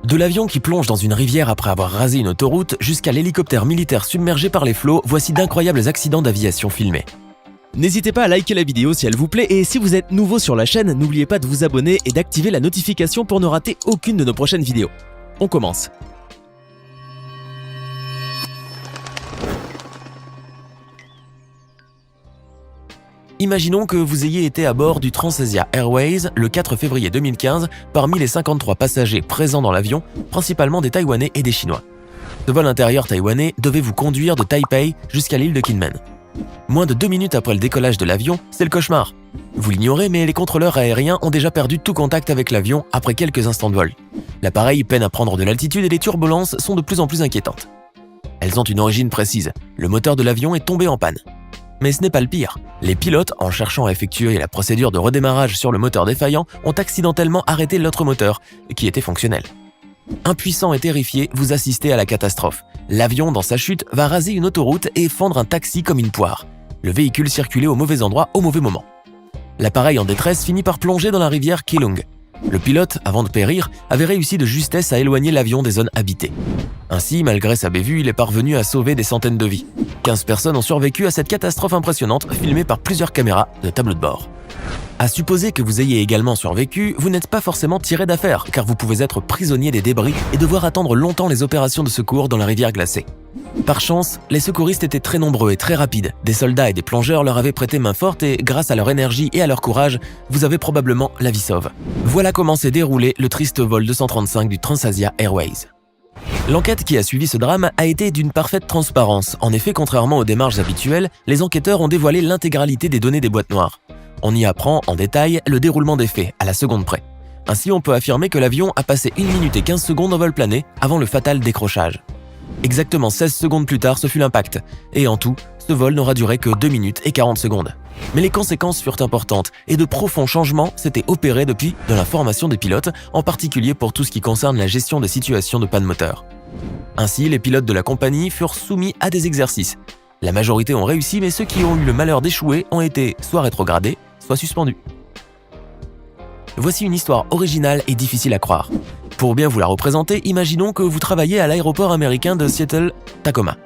De l'avion qui plonge dans une rivière après avoir rasé une autoroute jusqu'à l'hélicoptère militaire submergé par les flots, voici d'incroyables accidents d'aviation filmés. N'hésitez pas à liker la vidéo si elle vous plaît et si vous êtes nouveau sur la chaîne, n'oubliez pas de vous abonner et d'activer la notification pour ne rater aucune de nos prochaines vidéos. On commence. Imaginons que vous ayez été à bord du Transasia Airways le 4 février 2015 parmi les 53 passagers présents dans l'avion, principalement des Taïwanais et des Chinois. Ce vol intérieur taïwanais devait vous conduire de Taipei jusqu'à l'île de Kinmen. Moins de 2 minutes après le décollage de l'avion, c'est le cauchemar. Vous l'ignorez, mais les contrôleurs aériens ont déjà perdu tout contact avec l'avion après quelques instants de vol. L'appareil peine à prendre de l'altitude et les turbulences sont de plus en plus inquiétantes. Elles ont une origine précise, le moteur de l'avion est tombé en panne. Mais ce n'est pas le pire. Les pilotes, en cherchant à effectuer la procédure de redémarrage sur le moteur défaillant, ont accidentellement arrêté l'autre moteur, qui était fonctionnel. Impuissant et terrifié, vous assistez à la catastrophe. L'avion, dans sa chute, va raser une autoroute et fendre un taxi comme une poire. Le véhicule circulait au mauvais endroit au mauvais moment. L'appareil en détresse finit par plonger dans la rivière Keelung. Le pilote, avant de périr, avait réussi de justesse à éloigner l'avion des zones habitées. Ainsi, malgré sa bévue, il est parvenu à sauver des centaines de vies. 15 personnes ont survécu à cette catastrophe impressionnante, filmée par plusieurs caméras de tableau de bord. À supposer que vous ayez également survécu, vous n'êtes pas forcément tiré d'affaire, car vous pouvez être prisonnier des débris et devoir attendre longtemps les opérations de secours dans la rivière glacée. Par chance, les secouristes étaient très nombreux et très rapides. Des soldats et des plongeurs leur avaient prêté main forte et, grâce à leur énergie et à leur courage, vous avez probablement la vie sauve. Voilà comment s'est déroulé le triste vol 235 du Transasia Airways. L'enquête qui a suivi ce drame a été d'une parfaite transparence. En effet, contrairement aux démarches habituelles, les enquêteurs ont dévoilé l'intégralité des données des boîtes noires. On y apprend en détail le déroulement des faits, à la seconde près. Ainsi, on peut affirmer que l'avion a passé 1 minute et 15 secondes en vol plané avant le fatal décrochage. Exactement 16 secondes plus tard, ce fut l'impact. Et en tout, ce vol n'aura duré que 2 minutes et 40 secondes. Mais les conséquences furent importantes et de profonds changements s'étaient opérés depuis dans la formation des pilotes, en particulier pour tout ce qui concerne la gestion des situations de panne moteur. Ainsi, les pilotes de la compagnie furent soumis à des exercices. La majorité ont réussi, mais ceux qui ont eu le malheur d'échouer ont été soit rétrogradés, soit suspendus. Voici une histoire originale et difficile à croire. Pour bien vous la représenter, imaginons que vous travaillez à l'aéroport américain de Seattle-Tacoma.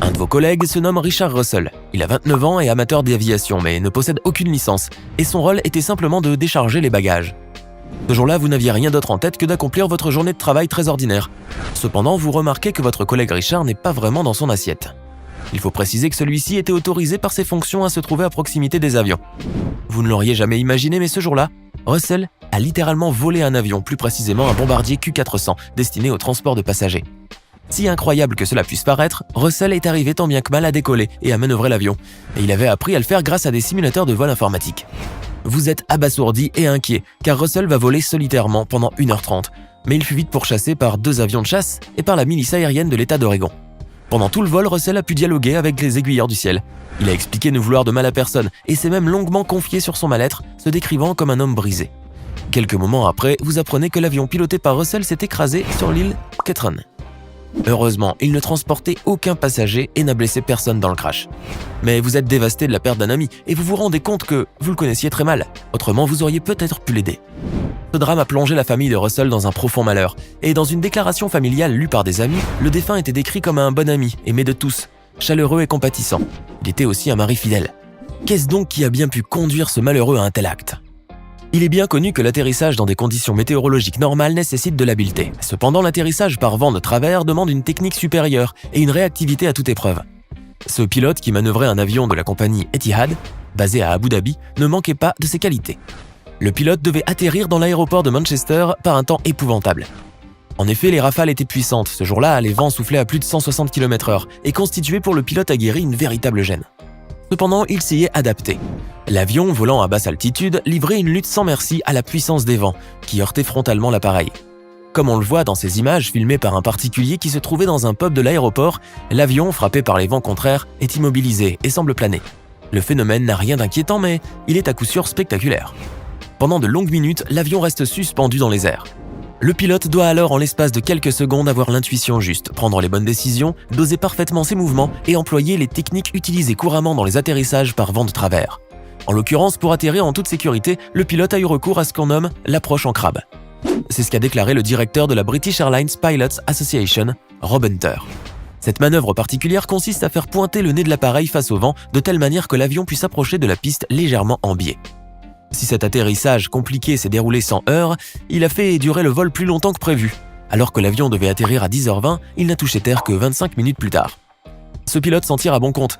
Un de vos collègues se nomme Richard Russell. Il a 29 ans et amateur d'aviation, mais ne possède aucune licence, et son rôle était simplement de décharger les bagages. Ce jour-là, vous n'aviez rien d'autre en tête que d'accomplir votre journée de travail très ordinaire. Cependant, vous remarquez que votre collègue Richard n'est pas vraiment dans son assiette. Il faut préciser que celui-ci était autorisé par ses fonctions à se trouver à proximité des avions. Vous ne l'auriez jamais imaginé, mais ce jour-là, Russell a littéralement volé un avion, plus précisément un bombardier Q400 destiné au transport de passagers. Si incroyable que cela puisse paraître, Russell est arrivé tant bien que mal à décoller et à manœuvrer l'avion, et il avait appris à le faire grâce à des simulateurs de vol informatiques. Vous êtes abasourdi et inquiet, car Russell va voler solitairement pendant 1h30, mais il fut vite pourchassé par 2 avions de chasse et par la milice aérienne de l'État d'Oregon. Pendant tout le vol, Russell a pu dialoguer avec les aiguilleurs du ciel. Il a expliqué ne vouloir de mal à personne et s'est même longuement confié sur son mal-être, se décrivant comme un homme brisé. Quelques moments après, vous apprenez que l'avion piloté par Russell s'est écrasé sur l'île Ketron. Heureusement, il ne transportait aucun passager et n'a blessé personne dans le crash. Mais vous êtes dévasté de la perte d'un ami et vous vous rendez compte que vous le connaissiez très mal. Autrement, vous auriez peut-être pu l'aider. Ce drame a plongé la famille de Russell dans un profond malheur. Et dans une déclaration familiale lue par des amis, le défunt était décrit comme un bon ami, aimé de tous, chaleureux et compatissant. Il était aussi un mari fidèle. Qu'est-ce donc qui a bien pu conduire ce malheureux à un tel acte ? Il est bien connu que l'atterrissage dans des conditions météorologiques normales nécessite de l'habileté. Cependant, l'atterrissage par vent de travers demande une technique supérieure et une réactivité à toute épreuve. Ce pilote qui manœuvrait un avion de la compagnie Etihad, basé à Abu Dhabi, ne manquait pas de ses qualités. Le pilote devait atterrir dans l'aéroport de Manchester par un temps épouvantable. En effet, les rafales étaient puissantes. Ce jour-là, les vents soufflaient à plus de 160 km/h et constituaient pour le pilote aguerri une véritable gêne. Cependant, il s'y est adapté. L'avion, volant à basse altitude, livrait une lutte sans merci à la puissance des vents, qui heurtaient frontalement l'appareil. Comme on le voit dans ces images filmées par un particulier qui se trouvait dans un pub de l'aéroport, l'avion, frappé par les vents contraires, est immobilisé et semble planer. Le phénomène n'a rien d'inquiétant, mais il est à coup sûr spectaculaire. Pendant de longues minutes, l'avion reste suspendu dans les airs. Le pilote doit alors, en l'espace de quelques secondes, avoir l'intuition juste, prendre les bonnes décisions, doser parfaitement ses mouvements et employer les techniques utilisées couramment dans les atterrissages par vent de travers. En l'occurrence, pour atterrir en toute sécurité, le pilote a eu recours à ce qu'on nomme l'approche en crabe. C'est ce qu'a déclaré le directeur de la British Airlines Pilots Association, Rob Hunter. Cette manœuvre particulière consiste à faire pointer le nez de l'appareil face au vent de telle manière que l'avion puisse approcher de la piste légèrement en biais. Si cet atterrissage compliqué s'est déroulé sans heurts, il a fait durer le vol plus longtemps que prévu. Alors que l'avion devait atterrir à 10h20, il n'a touché terre que 25 minutes plus tard. Ce pilote s'en tire à bon compte.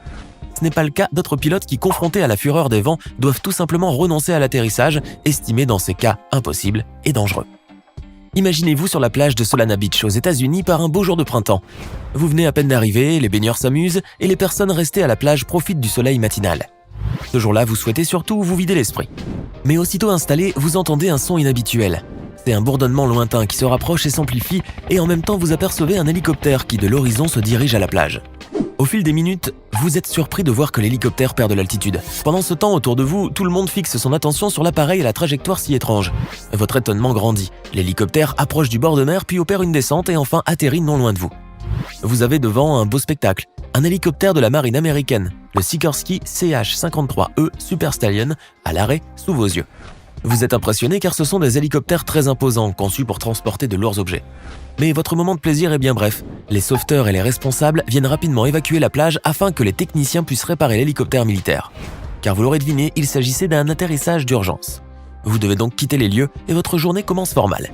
Ce n'est pas le cas d'autres pilotes qui, confrontés à la fureur des vents, doivent tout simplement renoncer à l'atterrissage, estimé dans ces cas impossible et dangereux. Imaginez-vous sur la plage de Solana Beach aux États-Unis par un beau jour de printemps. Vous venez à peine d'arriver, les baigneurs s'amusent et les personnes restées à la plage profitent du soleil matinal. Ce jour-là, vous souhaitez surtout vous vider l'esprit. Mais aussitôt installé, vous entendez un son inhabituel. C'est un bourdonnement lointain qui se rapproche et s'amplifie et en même temps vous apercevez un hélicoptère qui de l'horizon se dirige à la plage. Au fil des minutes, vous êtes surpris de voir que l'hélicoptère perd de l'altitude. Pendant ce temps, autour de vous, tout le monde fixe son attention sur l'appareil et la trajectoire si étrange. Votre étonnement grandit. L'hélicoptère approche du bord de mer puis opère une descente et enfin atterrit non loin de vous. Vous avez devant un beau spectacle. Un hélicoptère de la marine américaine, le Sikorsky CH-53E Super Stallion, à l'arrêt sous vos yeux. Vous êtes impressionné car ce sont des hélicoptères très imposants, conçus pour transporter de lourds objets. Mais votre moment de plaisir est bien bref. Les sauveteurs et les responsables viennent rapidement évacuer la plage afin que les techniciens puissent réparer l'hélicoptère militaire. Car vous l'aurez deviné, il s'agissait d'un atterrissage d'urgence. Vous devez donc quitter les lieux et votre journée commence fort mal.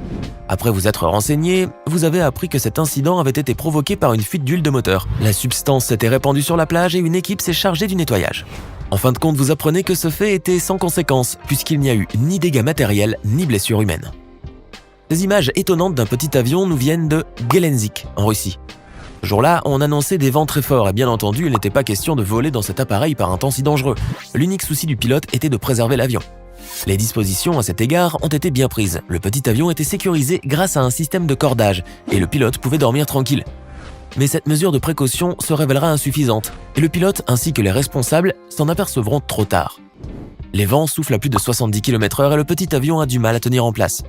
Après vous être renseigné, vous avez appris que cet incident avait été provoqué par une fuite d'huile de moteur. La substance s'était répandue sur la plage et une équipe s'est chargée du nettoyage. En fin de compte, vous apprenez que ce fait était sans conséquence, puisqu'il n'y a eu ni dégâts matériels, ni blessures humaines. Ces images étonnantes d'un petit avion nous viennent de Gelendzhik, en Russie. Ce jour-là, on annonçait des vents très forts et bien entendu, il n'était pas question de voler dans cet appareil par un temps si dangereux. L'unique souci du pilote était de préserver l'avion. Les dispositions à cet égard ont été bien prises. Le petit avion était sécurisé grâce à un système de cordage et le pilote pouvait dormir tranquille. Mais cette mesure de précaution se révélera insuffisante et le pilote ainsi que les responsables s'en apercevront trop tard. Les vents soufflent à plus de 70 km/h et le petit avion a du mal à tenir en place.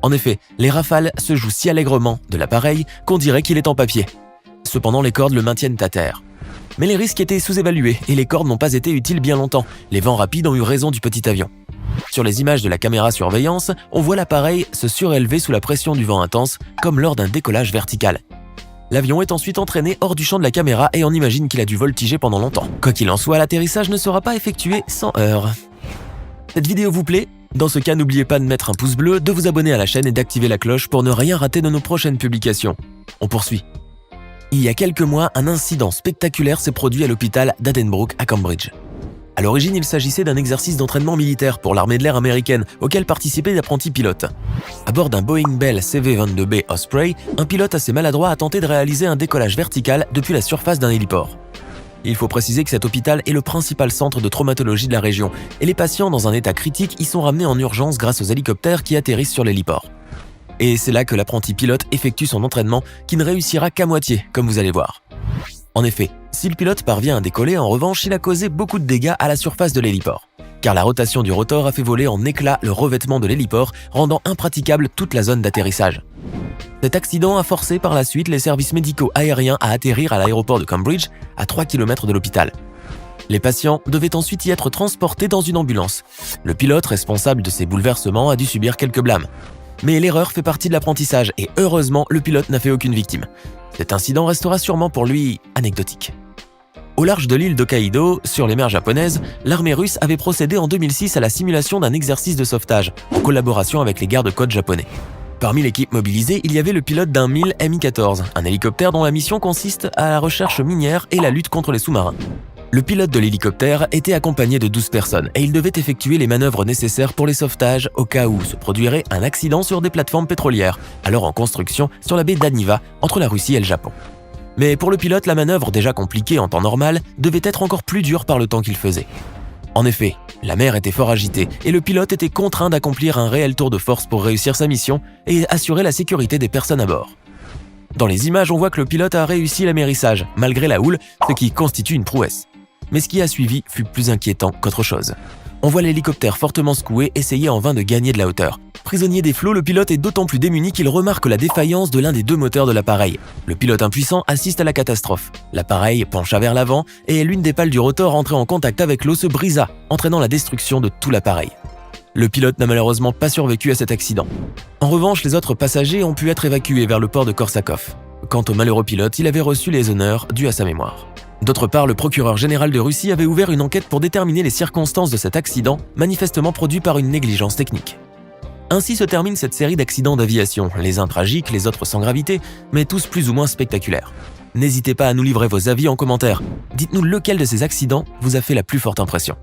En effet, les rafales se jouent si allègrement de l'appareil qu'on dirait qu'il est en papier. Cependant, les cordes le maintiennent à terre. Mais les risques étaient sous-évalués et les cordes n'ont pas été utiles bien longtemps. Les vents rapides ont eu raison du petit avion. Sur les images de la caméra surveillance, on voit l'appareil se surélever sous la pression du vent intense, comme lors d'un décollage vertical. L'avion est ensuite entraîné hors du champ de la caméra et on imagine qu'il a dû voltiger pendant longtemps. Quoi qu'il en soit, l'atterrissage ne sera pas effectué sans heurts. Cette vidéo vous plaît ? Dans ce cas, n'oubliez pas de mettre un pouce bleu, de vous abonner à la chaîne et d'activer la cloche pour ne rien rater de nos prochaines publications. On poursuit. Il y a quelques mois, un incident spectaculaire s'est produit à l'hôpital d'Addenbrooke à Cambridge. À l'origine, il s'agissait d'un exercice d'entraînement militaire pour l'armée de l'air américaine, auquel participaient d'apprentis pilotes. À bord d'un Boeing Bell CV-22B Osprey, un pilote assez maladroit a tenté de réaliser un décollage vertical depuis la surface d'un héliport. Il faut préciser que cet hôpital est le principal centre de traumatologie de la région, et les patients dans un état critique y sont ramenés en urgence grâce aux hélicoptères qui atterrissent sur l'héliport. Et c'est là que l'apprenti pilote effectue son entraînement, qui ne réussira qu'à moitié, comme vous allez voir. En effet, si le pilote parvient à décoller, en revanche, il a causé beaucoup de dégâts à la surface de l'héliport, car la rotation du rotor a fait voler en éclats le revêtement de l'héliport, rendant impraticable toute la zone d'atterrissage. Cet accident a forcé par la suite les services médicaux aériens à atterrir à l'aéroport de Cambridge, à 3 km de l'hôpital. Les patients devaient ensuite y être transportés dans une ambulance. Le pilote responsable de ces bouleversements a dû subir quelques blâmes. Mais l'erreur fait partie de l'apprentissage et heureusement, le pilote n'a fait aucune victime. Cet incident restera sûrement pour lui anecdotique. Au large de l'île d'Hokkaido, sur les mers japonaises, l'armée russe avait procédé en 2006 à la simulation d'un exercice de sauvetage, en collaboration avec les gardes-côtes japonais. Parmi l'équipe mobilisée, il y avait le pilote d'un MiL Mi-14, un hélicoptère dont la mission consiste à la recherche minière et la lutte contre les sous-marins. Le pilote de l'hélicoptère était accompagné de 12 personnes et il devait effectuer les manœuvres nécessaires pour les sauvetages au cas où se produirait un accident sur des plateformes pétrolières, alors en construction sur la baie d'Aniva entre la Russie et le Japon. Mais pour le pilote, la manœuvre déjà compliquée en temps normal devait être encore plus dure par le temps qu'il faisait. En effet, la mer était fort agitée et le pilote était contraint d'accomplir un réel tour de force pour réussir sa mission et assurer la sécurité des personnes à bord. Dans les images, on voit que le pilote a réussi l'amérissage, malgré la houle, ce qui constitue une prouesse. Mais ce qui a suivi fut plus inquiétant qu'autre chose. On voit l'hélicoptère fortement secoué essayer en vain de gagner de la hauteur. Prisonnier des flots, le pilote est d'autant plus démuni qu'il remarque la défaillance de l'un des deux moteurs de l'appareil. Le pilote impuissant assiste à la catastrophe. L'appareil pencha vers l'avant et l'une des pales du rotor entrée en contact avec l'eau se brisa, entraînant la destruction de tout l'appareil. Le pilote n'a malheureusement pas survécu à cet accident. En revanche, les autres passagers ont pu être évacués vers le port de Korsakov. Quant au malheureux pilote, il avait reçu les honneurs dus à sa mémoire. D'autre part, le procureur général de Russie avait ouvert une enquête pour déterminer les circonstances de cet accident, manifestement produit par une négligence technique. Ainsi se termine cette série d'accidents d'aviation, les uns tragiques, les autres sans gravité, mais tous plus ou moins spectaculaires. N'hésitez pas à nous livrer vos avis en commentaire. Dites-nous lequel de ces accidents vous a fait la plus forte impression.